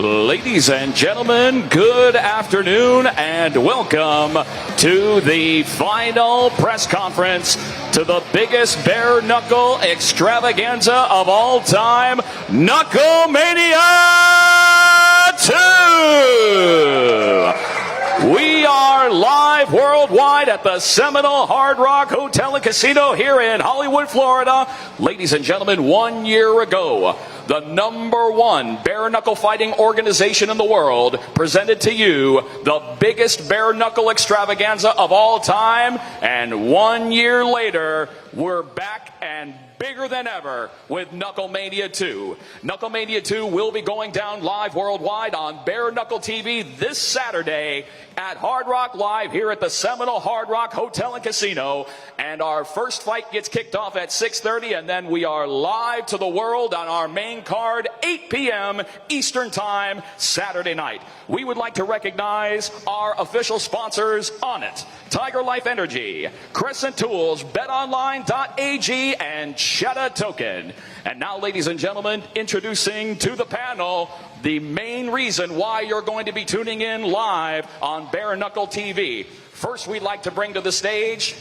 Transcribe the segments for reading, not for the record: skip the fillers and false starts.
Ladies and gentlemen, good afternoon and welcome to the final press conference to the biggest bare knuckle extravaganza of all time, Knucklemania 2! We are live worldwide at the Seminole Hard Rock Hotel and Casino here in Hollywood, Florida. Ladies and gentlemen, 1 year ago, the #1 bare knuckle fighting organization in the world presented to you the biggest bare knuckle extravaganza of all time. And 1 year later, we're back and bigger than ever with Knucklemania 2. Knucklemania 2 will be going down live worldwide on Bare Knuckle TV this Saturday at Hard Rock Live here at the Seminole Hard Rock Hotel and Casino. And our first fight gets kicked off at 6:30, and then we are live to the world on our main card, 8 p.m. Eastern Time, Saturday night. We would like to recognize our official sponsors on it: Tiger Life Energy, Crescent Tools, BetOnline.ag, and Shadow Token. And now, ladies and gentlemen, introducing to the panel the main reason why you're going to be tuning in live on Bare Knuckle TV. First, we'd like to bring to the stage,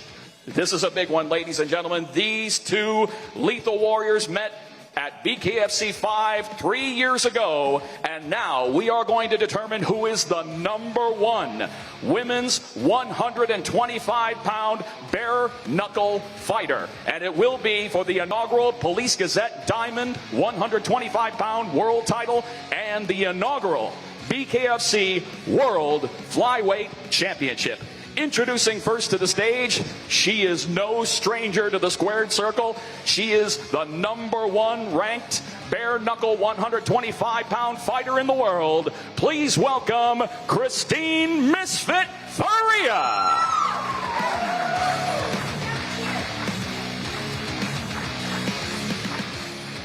this is a big one, ladies and gentlemen, these two lethal warriors met at BKFC 5 3 years ago, and now we are going to determine who is the #1 women's 125-pound bare knuckle fighter. And it will be for the inaugural Police Gazette Diamond 125-pound world title and the inaugural BKFC World Flyweight Championship. Introducing first to the stage, she is no stranger to the squared circle. She is the #1 ranked bare knuckle 125-pound fighter in the world. Please welcome Christine Misfit Faria.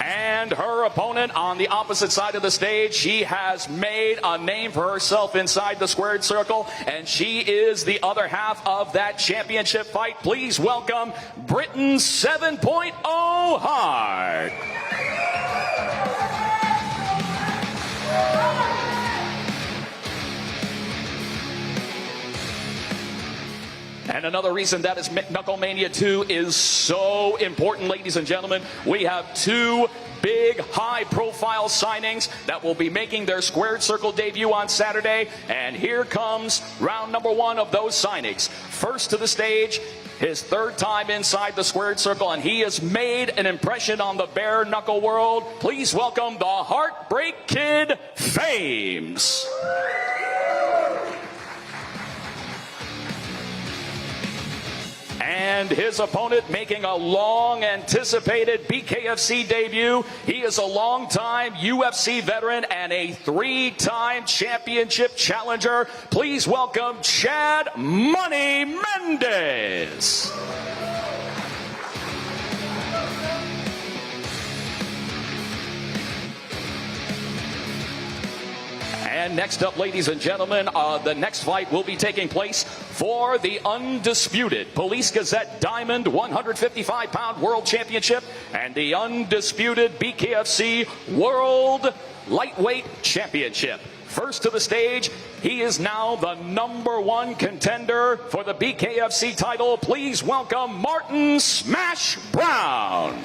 And her opponent on the opposite side of the stage, she has made a name for herself inside the squared circle, and she is the other half of that championship fight. Please welcome Britain 7.0 Hart. And another reason that is Knucklemania 2 is so important, ladies and gentlemen, we have two big high-profile signings that will be making their squared circle debut on Saturday. And here comes round #1 of those signings. First to the stage, his third time inside the squared circle, and he has made an impression on the bare knuckle world. Please welcome the Heartbreak Kid, Fames. And his opponent making a long-anticipated BKFC debut. He is a long-time UFC veteran and a 3-time championship challenger. Please welcome Chad Money Mendes. And next up, ladies and gentlemen, the next fight will be taking place for the undisputed Police Gazette Diamond 155-pound World Championship and the undisputed BKFC World Lightweight Championship. First to the stage, he is now the #1 contender for the BKFC title. Please welcome Martin Smash Brown.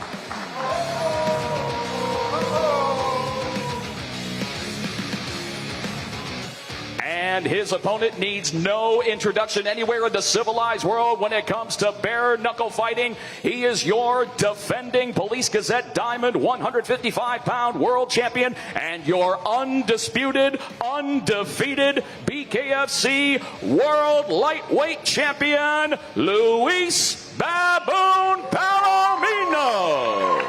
And his opponent needs no introduction anywhere in the civilized world when it comes to bare knuckle fighting. He is your defending Police Gazette Diamond 155-pound world champion and your undisputed, undefeated BKFC World Lightweight Champion, Luis Baboon Palomino.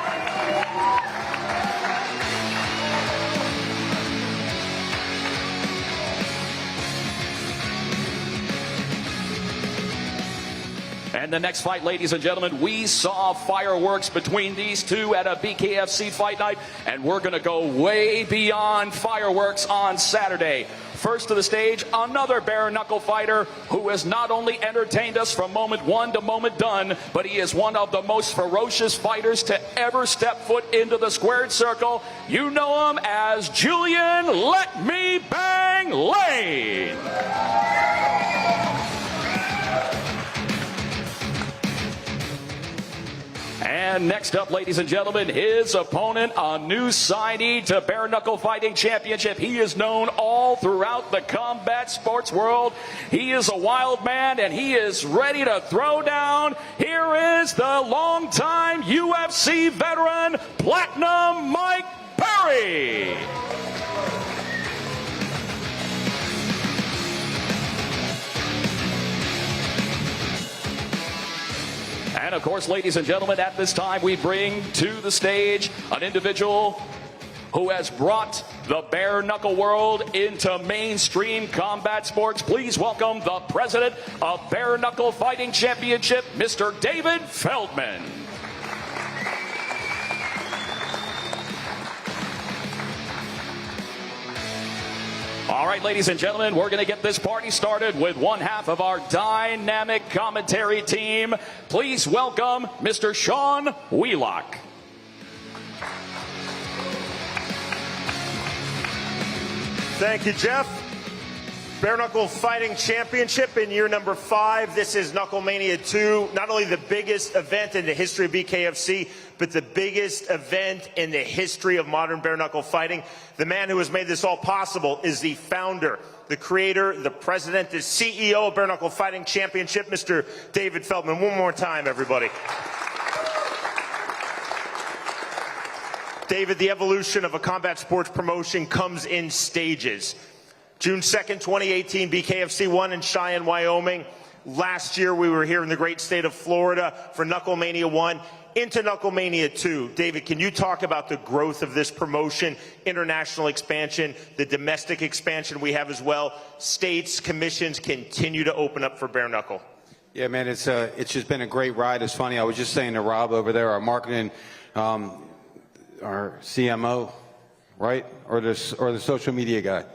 And the next fight, ladies and gentlemen, we saw fireworks between these two at a BKFC Fight Night, and we're going to go way beyond fireworks on Saturday. First to the stage, another bare-knuckle fighter who has not only entertained us from moment one to moment done, but he is one of the most ferocious fighters to ever step foot into the squared circle. You know him as Julian "Let Me Bang" Lane. And next up, ladies and gentlemen, his opponent, a new signee to Bare Knuckle Fighting Championship. He is known all throughout the combat sports world. He is a wild man, and he is ready to throw down. Here is the longtime UFC veteran, Platinum Mike Perry. And of course, ladies and gentlemen, at this time we bring to the stage an individual who has brought the bare knuckle world into mainstream combat sports. Please welcome the president of Bare Knuckle Fighting Championship, Mr. David Feldman. All right, ladies and gentlemen, we're going to get this party started with one half of our dynamic commentary team. Please welcome Mr. Sean Wheelock. Thank you, Jeff. Bare Knuckle Fighting Championship in year number 5. This is Knucklemania 2, not only the biggest event in the history of BKFC, but the biggest event in the history of modern bare knuckle fighting. The man who has made this all possible is the founder, the creator, the president, the CEO of Bare Knuckle Fighting Championship, Mr. David Feldman. One more time, everybody. David, the evolution of a combat sports promotion comes in stages. June 2nd, 2018, BKFC 1 in Cheyenne, Wyoming. Last year, we were here in the great state of Florida for Knucklemania 1 into Knucklemania 2. David, can you talk about the growth of this promotion, international expansion, the domestic expansion we have as well? States, commissions continue to open up for bare knuckle. Yeah, man, it's just been a great ride. It's funny, I was just saying to Rob over there, our marketing, our CMO, right? Or the social media guy.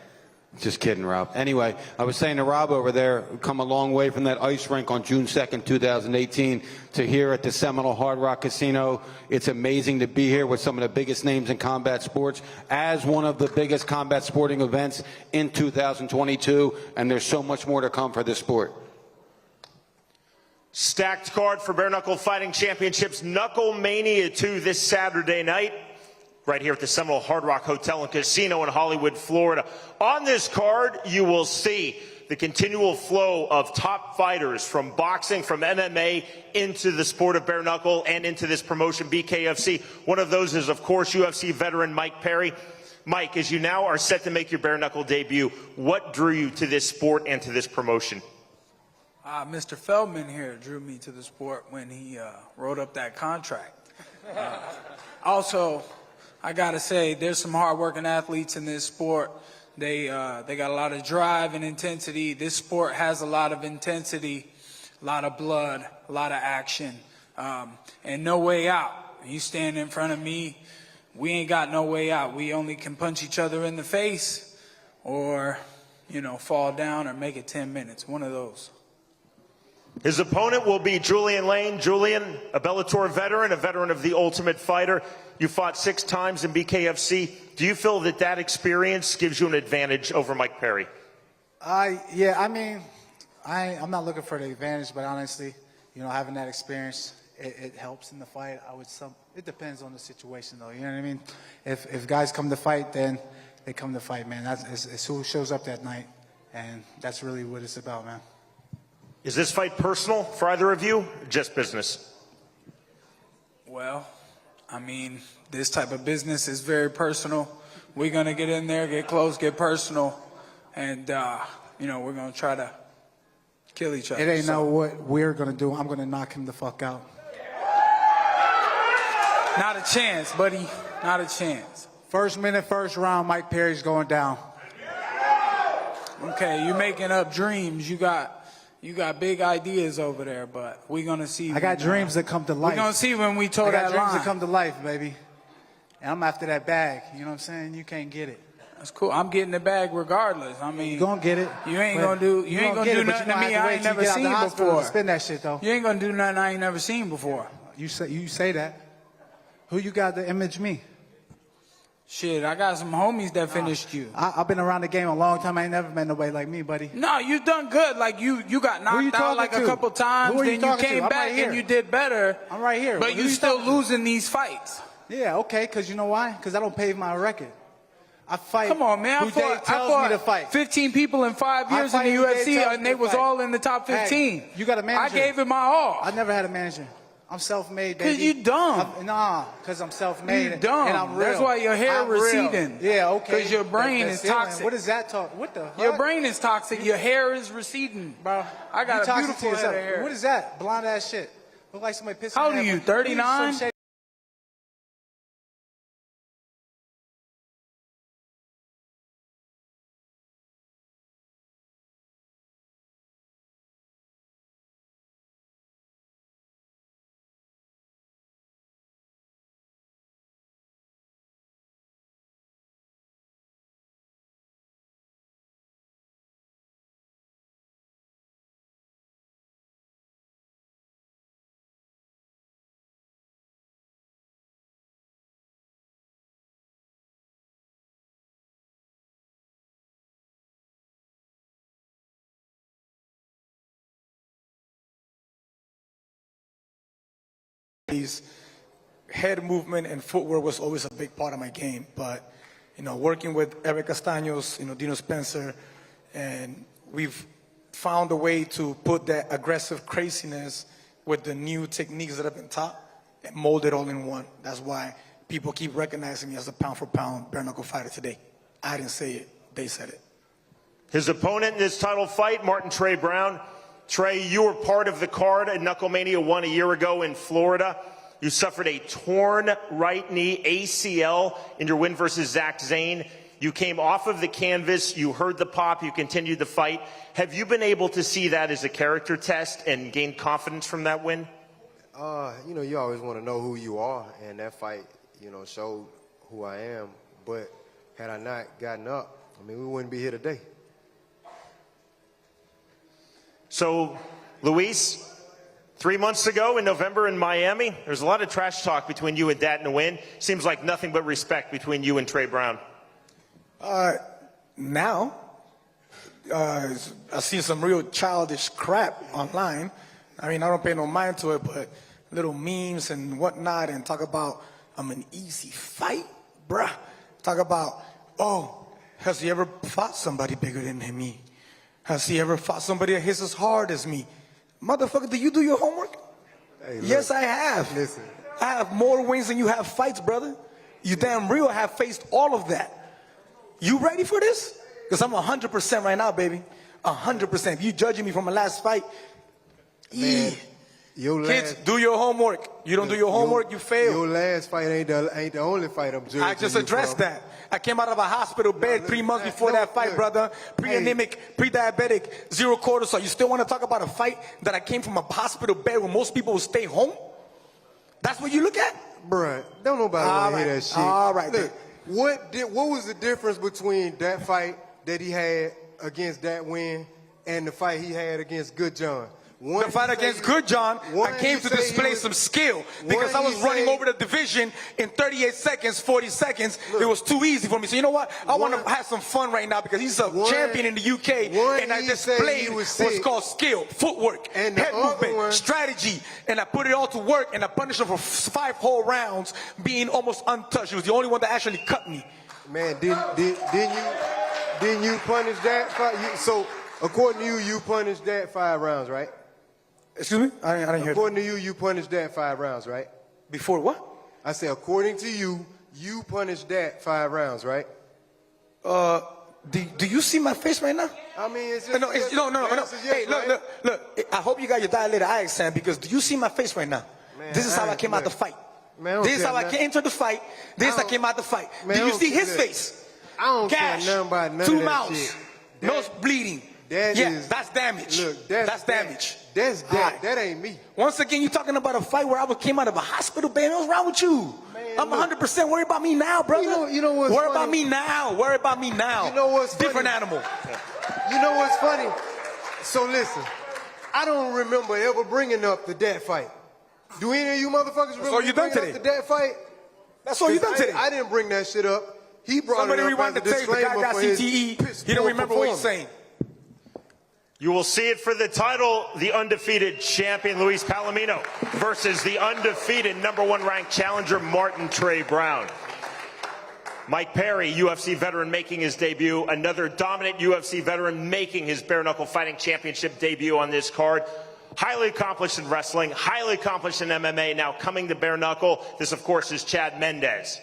Just kidding, Rob. Anyway, I was saying to Rob over there, come a long way from that ice rink on June 2nd, 2018 to here at the Seminole Hard Rock Casino. It's amazing to be here with some of the biggest names in combat sports as one of the biggest combat sporting events in 2022, and there's so much more to come for this sport. Stacked card for Bare Knuckle Fighting Championships, Knucklemania 2 this Saturday night, right here at the Seminole Hard Rock Hotel and Casino in Hollywood, Florida. On this card, you will see the continual flow of top fighters from boxing, from MMA, into the sport of bare knuckle and into this promotion, BKFC. One of those is, of course, UFC veteran Mike Perry. Mike, as you now are set to make your bare knuckle debut, what drew you to this sport and to this promotion? Mr. Feldman here drew me to the sport when he wrote up that contract. Also, I gotta say, there's some hard-working athletes in this sport. They got a lot of drive and intensity. This sport has a lot of intensity, a lot of blood, a lot of action, and no way out. You stand in front of me, we ain't got no way out. We only can punch each other in the face or, you know, fall down or make it 10 minutes, one of those. His opponent will be Julian Lane. Julian, a Bellator veteran, a veteran of The Ultimate Fighter. You fought 6 times in BKFC. Do you feel that that experience gives you an advantage over Mike Perry? Yeah, I mean, I'm not looking for the advantage, but honestly, you know, having that experience, it helps in the fight. It depends on the situation, though. You know what I mean? If guys come to fight, then they come to fight, man. It's who shows up that night, and that's really what it's about, man. Is this fight personal for either of you, or just business? Well, I mean, this type of business is very personal. We're going to get in there, get close, get personal, and, you know, we're going to try to kill each other. It ain't know what we're going to do. I'm going to knock him the fuck out. Not a chance, buddy. Not a chance. First minute, first round, Mike Perry's going down. Okay, you're making up dreams. You got You got big ideas over there, but we're going to see. I got dreams that come to life. We're going to see when we toe I got that dreams line. that come to life, baby. And I'm after that bag. You know what I'm saying? You can't get it. That's cool. I'm getting the bag regardless. I mean, You gonna get it. You ain't gonna do. You ain't gonna do nothing to me I ain't never seen before. Spend that shit though. You ain't gonna do nothing I ain't never seen before. You say that. Who you got to image me? Shit, I got some homies that finished you. I've been around the game a long time. I ain't never met nobody like me, buddy. No, you done good. Like you got Who you knocked out like talking a to? couple times. Who are you Then you talking to? came I'm back right here. and you did better. I'm right here. But Who you still talking to? losing these fights. Yeah, okay. Because you know why? Because I don't pave my record. I fight. Come on, man. Who Dave tells me to fight. 15 people in 5 years in fight the who Dave UFC, tells me and they to was fight. all in the top 15. Hey, you got a manager. I gave it my all. I never had a manager. I'm self-made, baby. 'Cause you dumb. Because I'm self-made. You dumb. And I'm real. That's why your hair I'm real. receding. Yeah, okay. 'Cause your brain is ceiling. toxic. What is that talk? What the fuck? Your brain is toxic. Your hair is receding. Bro, I got you a toxic beautiful to yourself. head of hair. What is that? Blonde ass shit. Look like somebody pissing. How old in are their you, head. 39? Some shit. Head movement and footwork was always a big part of my game, but working with Eric Castaños, Dino Spencer, and we've found a way to put that aggressive craziness with the new techniques that have been taught and mold it all in one. That's why people keep recognizing me as a pound-for-pound bare-knuckle fighter today. I didn't say it; they said it. His opponent in this title fight, Martin Trey Brown. Trey, you were part of the card at Knucklemania 1 a year ago in Florida. You suffered a torn right knee ACL in your win versus Zach Zane. You came off of the canvas, you heard the pop, you continued the fight. Have you been able to see that as a character test and gain confidence from that win? You always want to know who you are, and that fight, showed who I am. But had I not gotten up, we wouldn't be here today. So, Luis, 3 months ago in November in Miami, there's a lot of trash talk between you and Dat Nguyen. Seems like nothing but respect between you and Trey Brown. Now, I see some real childish crap online. I don't pay no mind to it, but little memes and whatnot, and talk about I'm an easy fight, bruh. Talk about, has he ever fought somebody bigger than me? Has he ever fought somebody that hits as hard as me? Motherfucker, do you do your homework? Hey, look, yes, I have. Listen. I have more wins than you have fights, brother. You damn real have faced all of that. You ready for this? Because I'm 100% right now, baby. 100%. If you judging me from my last fight, Man, kids, do your homework. You don't do your homework, you fail. Your last fight ain't the only fight I'm judging. I just you addressed from. that. I came out of a hospital bed 3 months before that fight, brother. Pre-anemic, pre-diabetic, 0 cortisol. You still want to talk about a fight that I came from a hospital bed where most people will stay home? That's what you look at? Bruh, don't nobody want to hear that shit. All right, Look, what was the difference between that fight that he had against that win and the fight he had against Good John? The fight against Good John, I came to display some skill because I was running over the division in 38 seconds, 40 seconds. It was too easy for me. So you know what? I want to have some fun right now because he's a champion in the UK, and I displayed what's called skill, footwork, and head movement, strategy, and I put it all to work, and I punished him for 5 whole rounds, being almost untouched. He was the only one that actually cut me. Man, didn't you punish that fight? So according to you, you punished that 5 rounds, right? Excuse me? I didn't hear. According to you, you punished that 5 rounds, right? Before what? I said, according to you, you punished that 5 rounds, right? Do you see my face right now? It's No. Hey, look. I hope you got your dilated eye exam because do you see my face right now? Man, this is how I came out the fight. Man, this is how I entered the fight. This is how I came out the fight. Man, do you see his face? I don't care Gash, nothing about none 2 of that mouths, shit. nose bleeding, That's damage. Look, that's damage. That's All right. that ain't me. Once again, you talking about a fight where I came out of a hospital, baby. What's wrong with you? Man, I'm 100% worried about me now, brother. You know what's Worry funny? about me now. Worry about me now. You know what's funny? Different animal. You know what's funny? So listen, I don't remember ever bringing up the dad fight. Do any of you motherfuckers remember all you done bringing today. up the dad fight? That's all you done today. I didn't bring that shit up. He brought Somebody it up rewind as the a tape. The guy disclaimer got for his CTE. piss He don't poor remember what he's performance. saying. You will see it for the title, the undefeated champion Luis Palomino versus the undefeated #1 ranked challenger Martin Trey Brown. Mike Perry, UFC veteran making his debut, another dominant UFC veteran making his bare knuckle fighting championship debut on this card. Highly accomplished in wrestling, highly accomplished in MMA, now coming to bare knuckle. This, of course, is Chad Mendes.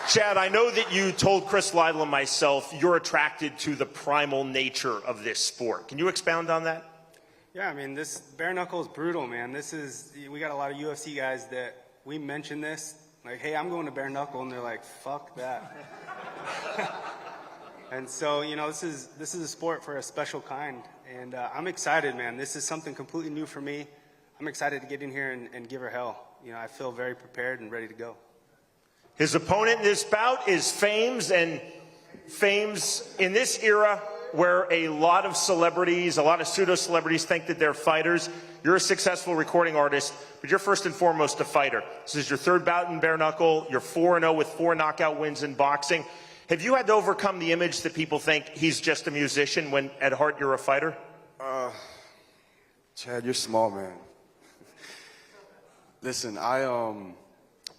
Chad, I know that you told Chris Lytle and myself you're attracted to the primal nature of this sport. Can you expound on that? Yeah, I mean, this bare knuckle is brutal, man. We got a lot of UFC guys that we mention this, like, hey, I'm going to bare knuckle, and they're like, fuck that. And so, you know, this is a sport for a special kind, and I'm excited, man. This is something completely new for me. I'm excited to get in here and give her hell. You know, I feel very prepared and ready to go. His opponent in this bout is Fames, and Fames in this era where a lot of celebrities, a lot of pseudo-celebrities think that they're fighters. You're a successful recording artist, but you're first and foremost a fighter. This is your third bout in bare knuckle. You're 4-0 with 4 knockout wins in boxing. Have you had to overcome the image that people think he's just a musician when at heart you're a fighter? Chad, you're small, man. Listen,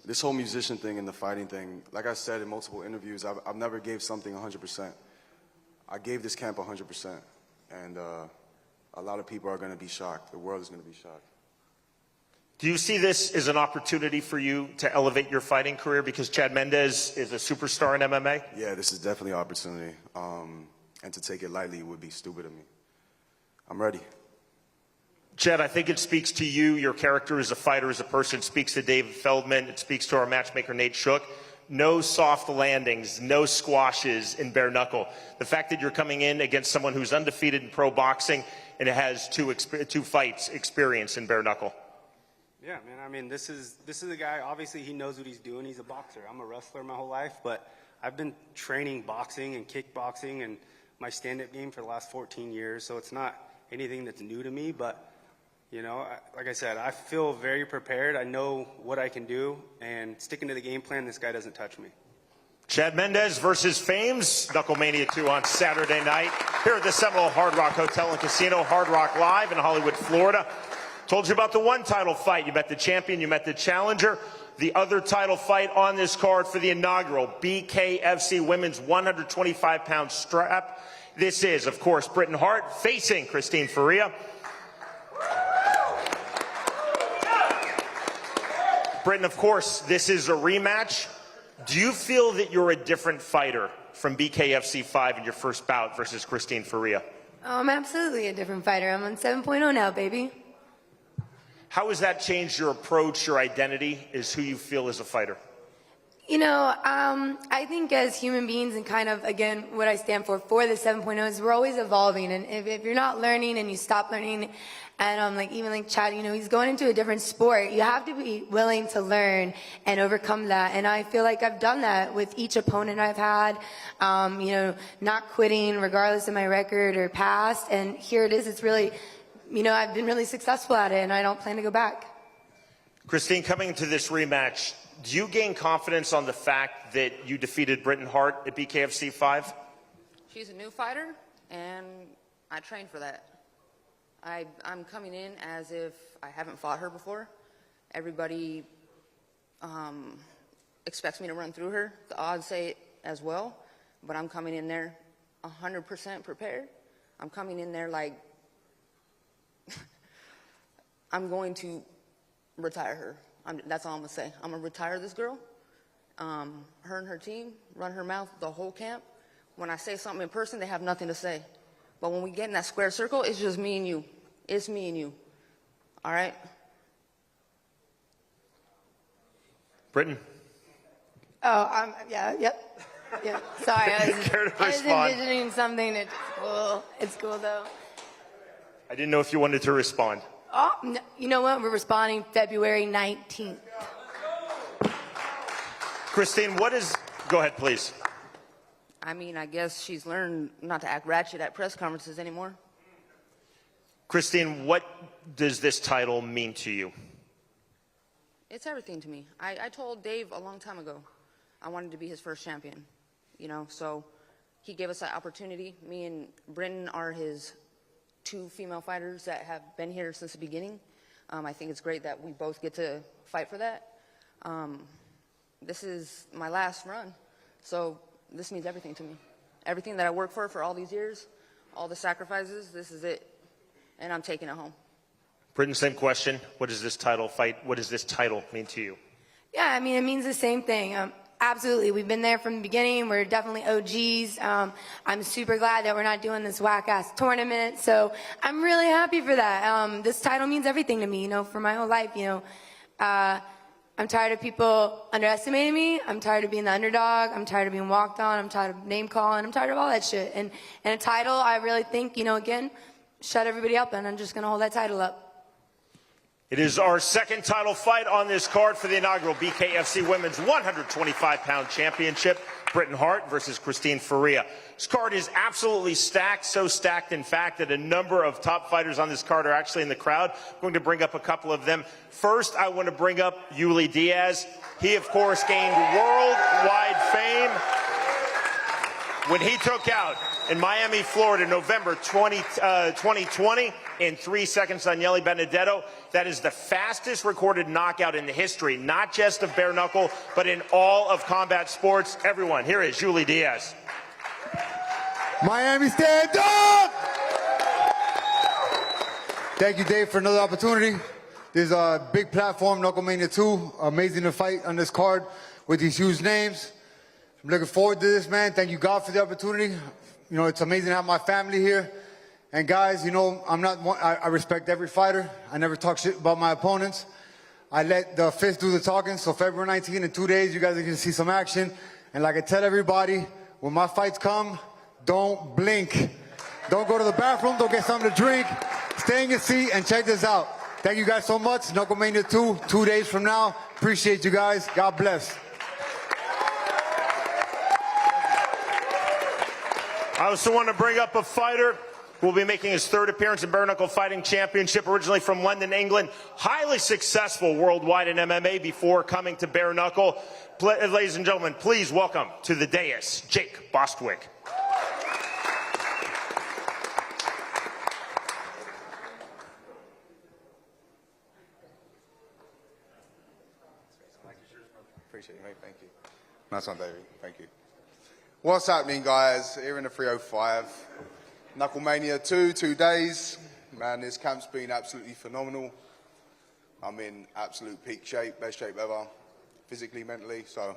this whole musician thing and the fighting thing, like I said in multiple interviews, I've never gave something 100%. I gave this camp 100%, and a lot of people are going to be shocked. The world is going to be shocked. Do you see this as an opportunity for you to elevate your fighting career because Chad Mendes is a superstar in MMA? Yeah, this is definitely an opportunity, and to take it lightly would be stupid of me. I'm ready. Chad, I think it speaks to you, your character as a fighter, as a person. It speaks to David Feldman. It speaks to our matchmaker, Nate Shook. No soft landings, no squashes in bare knuckle. The fact that you're coming in against someone who's undefeated in pro boxing and has two fights experience in bare knuckle. Yeah, man, I mean, this is a guy, obviously he knows what he's doing. He's a boxer. I'm a wrestler my whole life, but I've been training boxing and kickboxing and my stand-up game for the last 14 years, so it's not anything that's new to me, but you know, like I said, I feel very prepared. I know what I can do, and sticking to the game plan, this guy doesn't touch me. Chad Mendes versus Fames, Knucklemania 2 on Saturday night here at the Seminole Hard Rock Hotel and Casino, Hard Rock Live in Hollywood, Florida. Told you about the one title fight. You met the champion, you met the challenger. The other title fight on this card for the inaugural BKFC Women's 125-pound strap. This is, of course, Britain Hart facing Christine Ferea. Britain, of course, this is a rematch. Do you feel that you're a different fighter from BKFC 5 in your first bout versus Christine Ferea? Oh, I'm absolutely a different fighter. I'm on 7.0 now, baby. How has that changed your approach, your identity, as who you feel as a fighter? You know, I think as human beings and kind of, again, what I stand for the 7.0 is we're always evolving. And if you're not learning and you stop learning, and even like Chad, you know, he's going into a different sport, you have to be willing to learn and overcome that. And I feel like I've done that with each opponent I've had, you know, not quitting regardless of my record or past. And here it is. It's really, you know, I've been really successful at it, and I don't plan to go back. Christine, coming into this rematch, do you gain confidence on the fact that you defeated Britain Hart at BKFC 5? She's a new fighter, and I trained for that. I'm coming in as if I haven't fought her before. Everybody expects me to run through her. The odds say it as well, but I'm coming in there 100% prepared. I'm coming in there like I'm going to retire her. That's all I'm going to say. I'm going to retire this girl, her and her team, run her mouth the whole camp. When I say something in person, they have nothing to say. But when we get in that square circle, it's just me and you. It's me and you. All right? Britain? Oh, yeah, yep. Yeah, sorry, Care to I was respond? envisioning something that's cool. It's cool though. I didn't know if you wanted to respond. Oh, no, you know what? We're responding February 19th. Christine, what is... Go ahead, please. I mean, I guess she's learned not to act ratchet at press conferences anymore. Christine, what does this title mean to you? It's everything to me. I told Dave a long time ago I wanted to be his first champion, you know, so he gave us that opportunity. Me and Britton are his 2 female fighters that have been here since the beginning. I think it's great that we both get to fight for that. This is my last run, so this means everything to me. Everything that I worked for all these years, all the sacrifices, this is it, and I'm taking it home. Britton, same question. What does this title fight? What does this title mean to you? Yeah, I mean, it means the same thing. Absolutely. We've been there from the beginning. We're definitely OGs. I'm super glad that we're not doing this whack-ass tournament. So I'm really happy for that. This title means everything to me, you know, for my whole life, you know. I'm tired of people underestimating me. I'm tired of being the underdog. I'm tired of being walked on. I'm tired of name calling. I'm tired of all that shit. And a title, I really think, you know, again, shut everybody up, and I'm just going to hold that title up. It is our second title fight on this card for the inaugural BKFC Women's 125-pound Championship. Britton Hart versus Christine Faria. This card is absolutely stacked, so stacked, in fact, that a number of top fighters on this card are actually in the crowd. I'm going to bring up a couple of them. First, I want to bring up Yuli Diaz. He, of course, gained worldwide fame when he took out in Miami, Florida, November 2020, in 3 seconds on Yeli Benedetto. That is the fastest recorded knockout in the history, not just of bare knuckle, but in all of combat sports. Everyone, here is Yuli Diaz. Miami, stand up! Thank you, Dave, for another opportunity. There's a big platform, Knucklemania 2. Amazing to fight on this card with these huge names. I'm looking forward to this, man. Thank you, God, for the opportunity. You know, it's amazing to have my family here. And guys, you know, I respect every fighter. I never talk shit about my opponents. I let the fist do the talking. So February 19th, in 2 days, you guys are gonna see some action. And like I tell everybody, when my fights come, don't blink. Don't go to the bathroom, don't get something to drink. Stay in your seat and check this out. Thank you guys so much. Knucklemania 2, 2 days from now. Appreciate you guys. God bless. I also want to bring up a fighter who will be making his 3rd appearance in Bare Knuckle Fighting Championship, originally from London, England. Highly successful worldwide in MMA before coming to Bare Knuckle. Ladies and gentlemen, please welcome to the dais, Jake Bostwick. Appreciate you, mate. Thank you. Nice one, David. Thank you. What's happening, guys? Here in the 305. Knucklemania 2 days. Man, this camp's been absolutely phenomenal. I'm in absolute peak shape, best shape ever, physically, mentally. So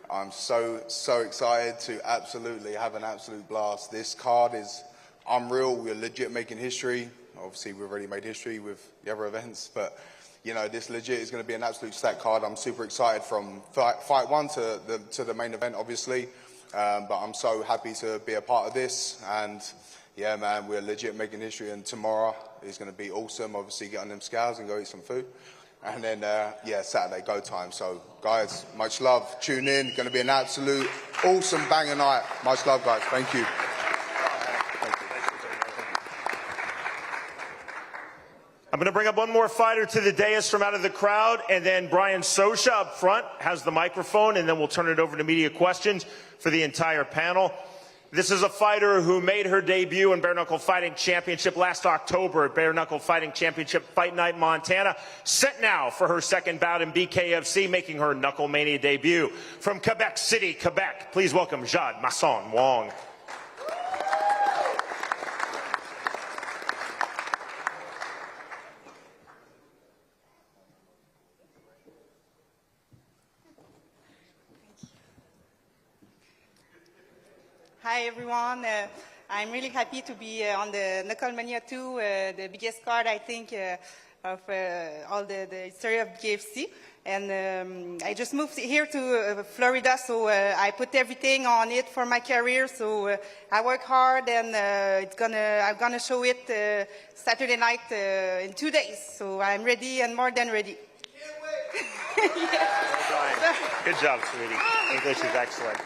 I'm so excited to absolutely have an absolute blast. This card is unreal. We're legit making history. Obviously, we've already made history with the other events, but you know, this legit is going to be an absolute stacked card. I'm super excited from fight 1 to the main event, obviously. But I'm so happy to be a part of this. And yeah, man, we're legit making history. And tomorrow is going to be awesome. Obviously, get on them scales and go eat some food. And then, yeah, Saturday, go time. So, guys, much love. Tune in. Going to be an absolute awesome banger night. Much love, guys. Thank you. I'm going to bring up one more fighter to the dais from out of the crowd, and then Brian Sosha up front has the microphone, and then we'll turn it over to media questions for the entire panel. This is a fighter who made her debut in Bare Knuckle Fighting Championship last October at Bare Knuckle Fighting Championship Fight Night, Montana. Set now for her 2nd bout in BKFC, making her Knucklemania debut. From Quebec City, Quebec, please welcome Jade Masson Wong. Hi everyone, I'm really happy to be on the Knucklemania 2, the biggest card I think of all the history of BKFC. And I just moved here to Florida, so I put everything on it for my career. So I work hard, and I'm gonna show it Saturday night in 2 days. So I'm ready and more than ready. Good job, sweetie. English is excellent.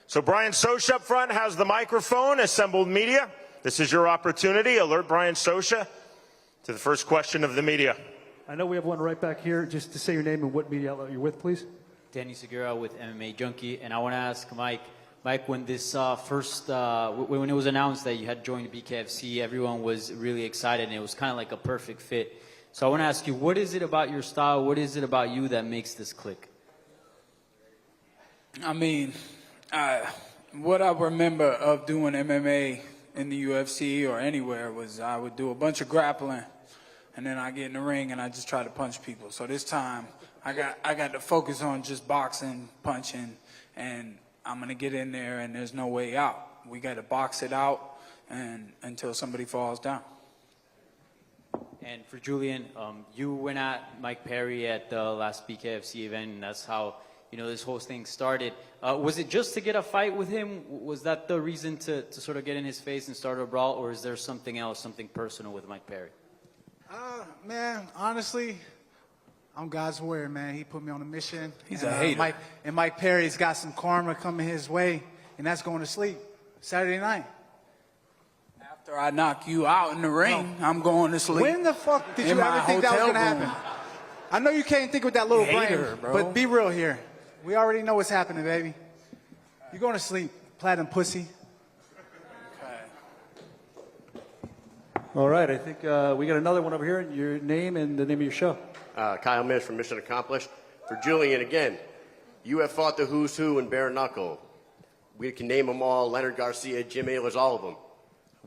So Brian Sosha up front has the microphone. Assembled media, this is your opportunity. Alert Brian Sosha to the first question of the media. I know we have one right back here. Just to say your name and what media outlet you're with, please. Danny Segura with MMA Junkie, and I want to ask Mike, when this when it was announced that you had joined BKFC, everyone was really excited, and it was kind of like a perfect fit. So I want to ask you, what is it about your style, what is it about you that makes this click? I mean, what I remember of doing MMA in the UFC or anywhere was I would do a bunch of grappling, and then I get in the ring and I just try to punch people. So this time I got to focus on just boxing, punching, and I'm gonna get in there and there's no way out. We got to box it out and until somebody falls down. And for Julian, you went at Mike Perry at the last BKFC event, and that's how this whole thing started. Was it just to get a fight with him? Was that the reason to sort of get in his face and start a brawl, or is there something else, something personal with Mike Perry? Man, honestly, I'm God's warrior, man. He put me on a mission. He's a hater. Mike Perry's got some karma coming his way, and that's going to sleep Saturday night. After I knock you out in the ring, I'm going to sleep. When the fuck did you ever think that was going to happen? I know you can't think with that little brain, but be real here. We already know what's happening, baby. You're going to sleep, platinum pussy. All right, I think we got another one over here. Your name and the name of your show. Kyle Mendes from Mission Accomplished. For Julian, again, you have fought the who's who in bare knuckle. We can name them all: Leonard Garcia, Jim Ehlers, all of them.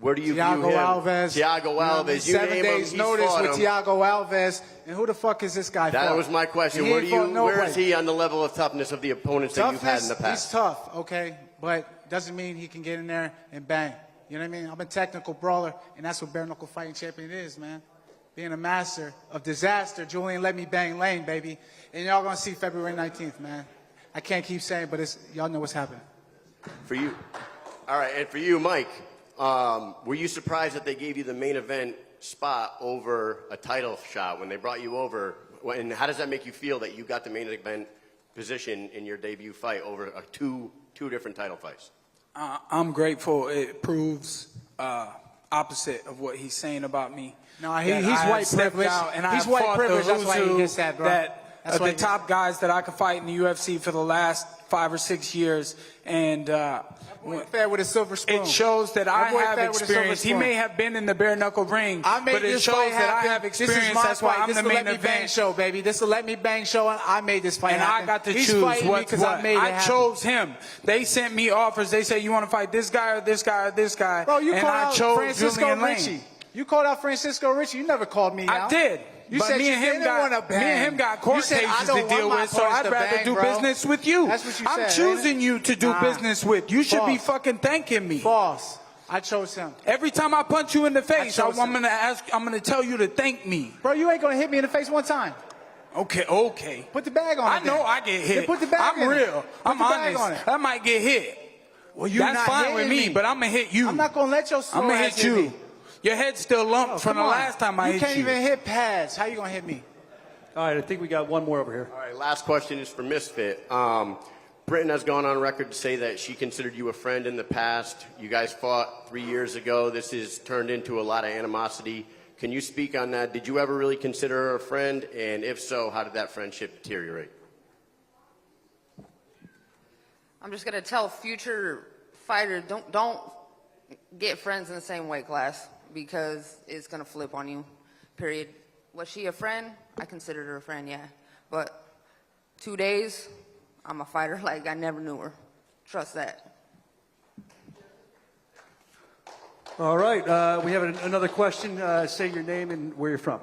Where do you view him? Thiago Alves. You 7 name days him, notice fought with him. Thiago Alves. And who the fuck is this guy? That was my question. Where is he on the level of toughness of the opponents that you've had in the past? He's tough, okay, but doesn't mean he can get in there and bang. You know what I mean? I'm a technical brawler, and that's what bare knuckle fighting champion is, man. Being a master of disaster. Julian, let me bang lane, baby. And y'all gonna see February 19th, man. I can't keep saying, but y'all know what's happening. For you, all right, and for you, Mike, were you surprised that they gave you the main event spot over a title shot when they brought you over? And how does that make you feel that you got the main event position in your debut fight over two different title fights? I'm grateful. It proves opposite of what he's saying about me. No, he's white privilege. He's white privilege. That's why he gets that, bro. That's the top guys that I could fight in the UFC for the last 5 or 6 years, and fed with a silver spoon. It shows that I have experience. He may have been in the bare knuckle ring, but it shows that I have experience. That's why I'm the main event show, baby. This is a let me bang show, and I made this fight and happen. I got to choose what's what. I chose him. They sent me offers. They said, you want to fight this guy or this guy or this guy? Bro, you and called I out chose Francisco Julian Richie. Lane. You called out Francisco Richie. You never called me out. I did. You but said me you and him didn't want to bang. Me and him got court cases to deal with, so I'd rather do business with you. That's what you I'm said, choosing you to do business with. You should be fucking thanking me. False. I chose him. Every time I punch you in the face, I'm gonna tell you to thank me. Bro, you ain't gonna hit me in the face one time. Okay. Put the bag on it. I know I get hit. Then put the bag I'm real. I'm honest. On it. I might get hit. Well, you're That's not fine with hitting me, but I'm gonna hit you. I'm not gonna let your I'm gonna hit you. Your head's still lumped from the last time I hit you. You can't even hit pads. How you gonna hit me? All right, I think we got one more over here. All right, last question is for Misfit. Britain has gone on record to say that she considered you a friend in the past. You guys fought 3 years ago. This has turned into a lot of animosity. Can you speak on that? Did you ever really consider her a friend? And if so, how did that friendship deteriorate? I'm just going to tell future fighters, don't get friends in the same weight class because it's going to flip on you, period. Was she a friend? I considered her a friend, yeah. But 2 days, I'm a fighter like I never knew her. Trust that. All right, we have another question. Say your name and where you're from.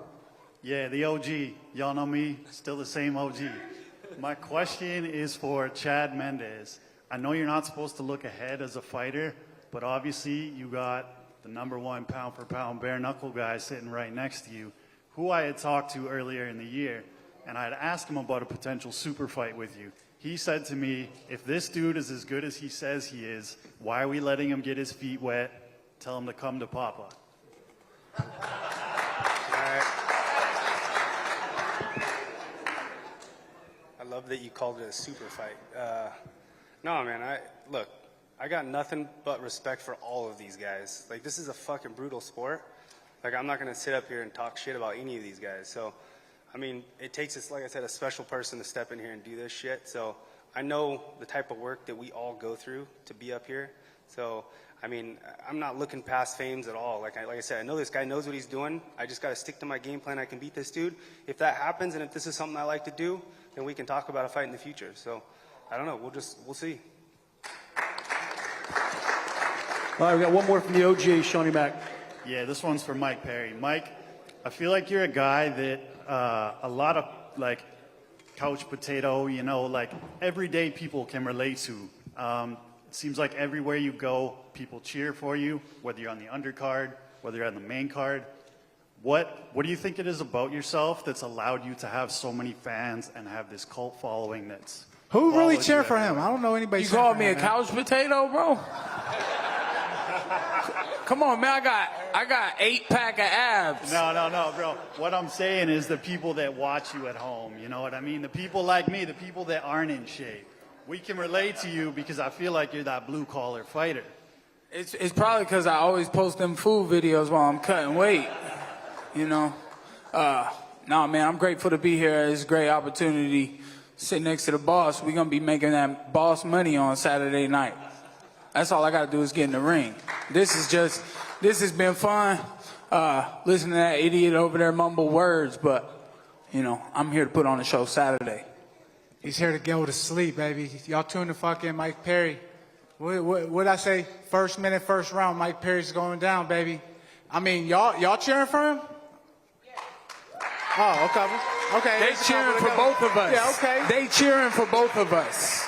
Yeah, the OG. Y'all know me, still the same OG. My question is for Chad Mendes. I know you're not supposed to look ahead as a fighter, but obviously you got the #1 pound for pound bare knuckle guy sitting right next to you, who I had talked to earlier in the year. and I had asked him about a potential super fight with you. He said to me, if this dude is as good as he says he is, why are we letting him get his feet wet? Tell him to come to Papa. All right. I love that you called it a super fight. No, man, look, I got nothing but respect for all of these guys. Like, this is a fucking brutal sport. Like, I'm not going to sit up here and talk shit about any of these guys. So, I mean, it takes, like I said, a special person to step in here and do this shit. So I know the type of work that we all go through to be up here. So, I mean, I'm not looking past fames at all. Like I said, I know this guy knows what he's doing. I just got to stick to my game plan. I can beat this dude. If that happens and if this is something I like to do, then we can talk about a fight in the future. So, I don't know. We'll see. All right, we got one more from the OG, Shawnee Mack. Yeah, this one's for Mike Perry. Mike, I feel like you're a guy that a lot of, like, couch potato, you know, like, everyday people can relate to. It seems like everywhere you go, people cheer for you, whether you're on the undercard, whether you're on the main card. What do you think it is about yourself that's allowed you to have so many fans and have this cult following that's... Who really cheered for him? I don't know anybody. You called me a couch potato, bro? Come on, man, I got 8-pack of abs. No, bro. What I'm saying is the people that watch you at home, you know what I mean? The people like me, the people that aren't in shape. We can relate to you because I feel like you're that blue-collar fighter. It's probably because I always post them food videos while I'm cutting weight, you know? No, man, I'm grateful to be here. It's a great opportunity. Sit next to the boss. We're going to be making that boss money on Saturday night. That's all I got to do is get in the ring. This has been fun. Listening to that idiot over there mumble words, but, you know, I'm here to put on a show Saturday. He's here to go to sleep, baby. Y'all tune the fuck in, Mike Perry. What'd I say? First minute, first round, Mike Perry's going down, baby. I mean, y'all cheering for him? Oh, okay. They cheering for both of us. Yeah, okay. They cheering for both of us.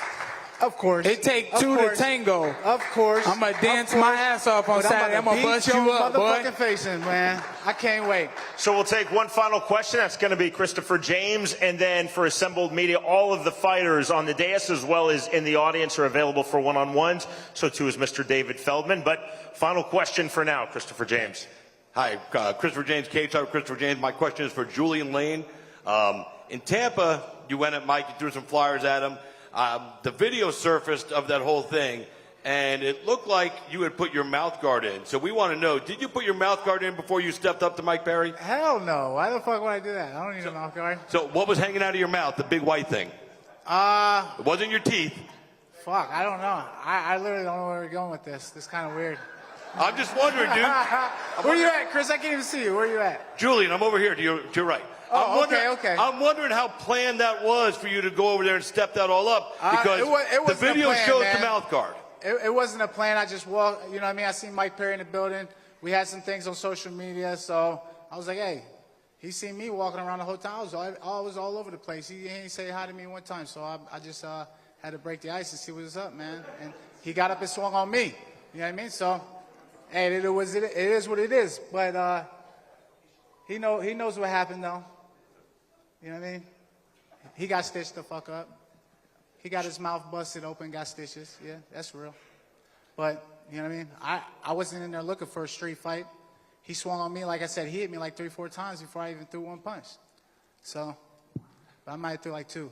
Of course. It take two to tango. Of course. I'm going to dance my ass off on Saturday. I'm going to bust you up, boy. Motherfucking facing, man. I can't wait. So we'll take one final question. That's going to be Christopher James. And then for assembled media, all of the fighters on the dais as well as in the audience are available for one-on-ones. So too is Mr. David Feldman. But final question for now, Christopher James. Hi, Christopher James, K-Type Christopher James. My question is for Julian Lane. In Tampa, you went at Mike, you threw some flyers at him. The video surfaced of that whole thing, and it looked like you had put your mouth guard in. So we want to know, did you put your mouth guard in before you stepped up to Mike Perry? Hell no. Why the fuck would I do that? I don't need a mouth guard. So what was hanging out of your mouth, the big white thing? It wasn't your teeth. Fuck, I don't know. I literally don't know where we're going with this. This is kind of weird. I'm just wondering, dude. Where you at, Chris? I can't even see you. Where you at? Julian, I'm over here to your right. Oh, okay. I'm wondering how planned that was for you to go over there and step that all up, because it the video shows the mouth guard. It wasn't a plan. I just walked, you know what I mean? I seen Mike Perry in the building. We had some things on social media, so I was like, hey, he seen me walking around the hotel. I was all over the place. He ain't say hi to me one time, so I just had to break the ice and see what was up, man. And he got up and swung on me. You know what I mean? So, hey, it is what it is. But he knows what happened, though. You know what I mean? He got stitched the fuck up. He got his mouth busted open, got stitches. Yeah, that's real. But, you know what I mean? I wasn't in there looking for a street fight. He swung on me. Like I said, he hit me like 3-4 times before I even threw one punch. So, I might have threw like 2.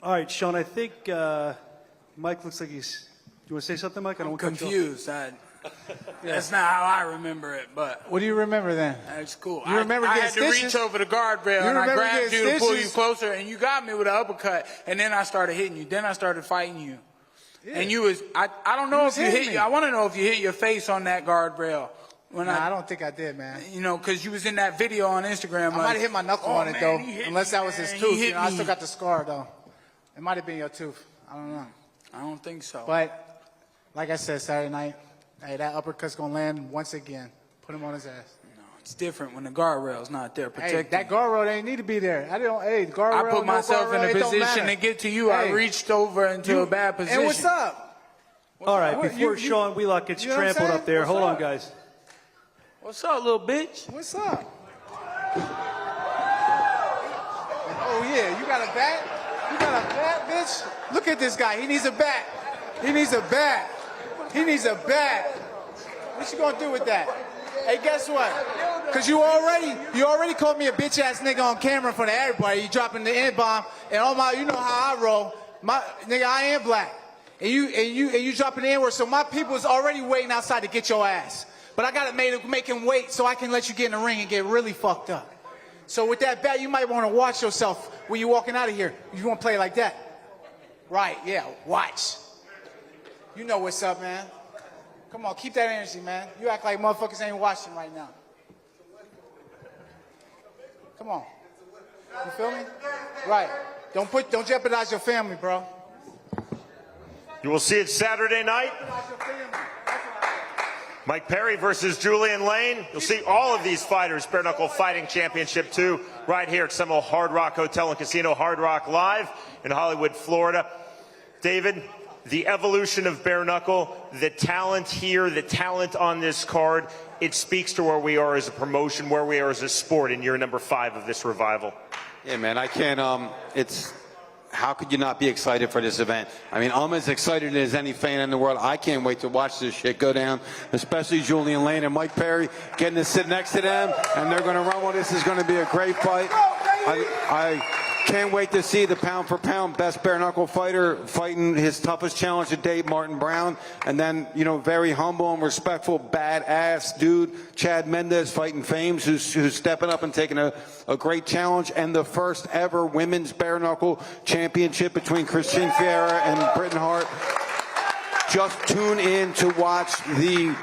All right, Sean, I think Mike looks like he's... Do you want to say something, Mike? I don't I'm confused. That's not how I remember it, but... What do you remember then? That's cool. You remember I getting had to stitches? reach over the guardrail, and I grabbed you to pull you closer, and you got me with an uppercut, and then I started hitting you. Then I started fighting you. Yeah. And you was... I don't know if you hit you. I want to know if you hit your face on that guardrail. I don't think I did, man. You know, because you was in that video on Instagram. I might have hit my knuckle on it, though. Unless that was his tooth. You know, I still got the scar, though. It might have been your tooth. I don't know. I don't think so. But... like I said, Saturday night, hey, that uppercut's going to land once again. Put him on his ass. No, it's different when the guardrail's not there protecting. Hey, that guardrail ain't need to be there. The guardrail, I put myself in a position to get to you. Hey, I reached over into a bad position. And what's up? All right, before Sean Wheelock gets trampled up there, hold on, guys. What's up, little bitch? What's up? Oh, yeah, you got a bat? You got a bat, bitch? Look at this guy. He needs a bat. He needs a bat. He needs a bat. What you gonna do with that? Hey, guess what? Because you already called me a bitch-ass nigga on camera in front of everybody. You dropping the N-bomb, and all my, you know how I roll. Nigga, I am black. And you dropping the N-word, so my people is already waiting outside to get your ass. But I gotta make him wait so I can let you get in the ring and get really fucked up. So with that bat, you might want to watch yourself when you're walking out of here. You want to play like that? Right, yeah, watch. You know what's up, man. Come on, keep that energy, man. You act like motherfuckers ain't watching right now. Come on. You feel me? Right. Don't jeopardize your family, bro. You will see it Saturday night. Mike Perry versus Julian Lane. You'll see all of these fighters, Bare Knuckle Fighting Championship 2, right here at Seminole Hard Rock Hotel and Casino, Hard Rock Live in Hollywood, Florida. David, the evolution of Bare Knuckle, the talent here, the talent on this card, it speaks to where we are as a promotion, where we are as a sport in year number 5 of this revival. Yeah, man, I can't, how could you not be excited for this event? I mean, I'm as excited as any fan in the world. I can't wait to watch this shit go down, especially Julian Lane and Mike Perry getting to sit next to them, and they're going to run. Well, this is going to be a great fight. I can't wait to see the pound-for-pound best bare knuckle fighter fighting his toughest challenge to date, Martin Brown, and then, you know, very humble and respectful, badass dude, Chad Mendes, fighting Fames, who's stepping up and taking a great challenge, and the first ever women's bare knuckle championship between Christine Fiera and Britton Hart. Just tune in to watch the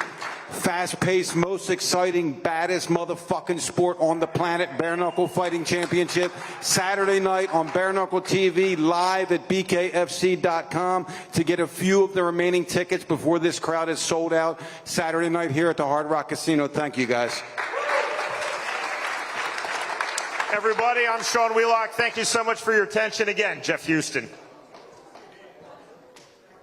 fast-paced, most exciting, baddest motherfucking sport on the planet, Bare Knuckle Fighting Championship, Saturday night on Bare Knuckle TV, live at BKFC.com to get a few of the remaining tickets before this crowd is sold out. Saturday night here at the Hard Rock Casino. Thank you, guys. Everybody, I'm Sean Wheelock. Thank you so much for your attention. Again, Jeff Houston.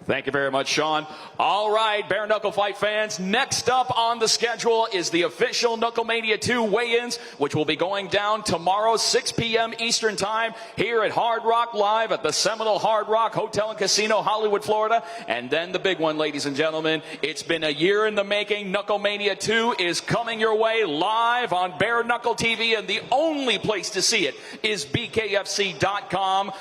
Thank you very much, Sean. All right, bare knuckle fight fans, next up on the schedule is the official Knucklemania 2 weigh-ins, which will be going down tomorrow, 6 p.m. Eastern Time, here at Hard Rock Live at the Seminole Hard Rock Hotel and Casino, Hollywood, Florida. And then the big one, ladies and gentlemen, it's been a year in the making. Knucklemania 2 is coming your way live on Bare Knuckle TV, and the only place to see it is BKFC.com.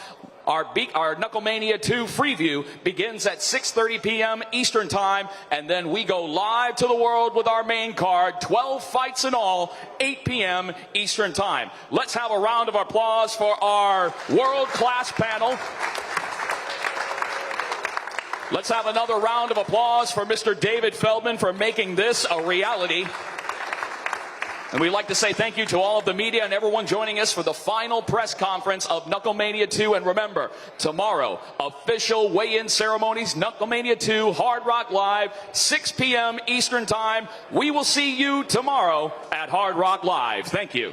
Our Knucklemania 2 Freeview begins at 6:30 p.m. Eastern Time, and then we go live to the world with our main card, 12 fights in all, 8 p.m. Eastern Time. Let's have a round of applause for our world-class panel. Let's have another round of applause for Mr. David Feldman for making this a reality. And we'd like to say thank you to all of the media and everyone joining us for the final press conference of Knucklemania 2. And remember, tomorrow, official weigh-in ceremonies, Knucklemania 2, Hard Rock Live, 6 p.m. Eastern Time. We will see you tomorrow at Hard Rock Live. Thank you.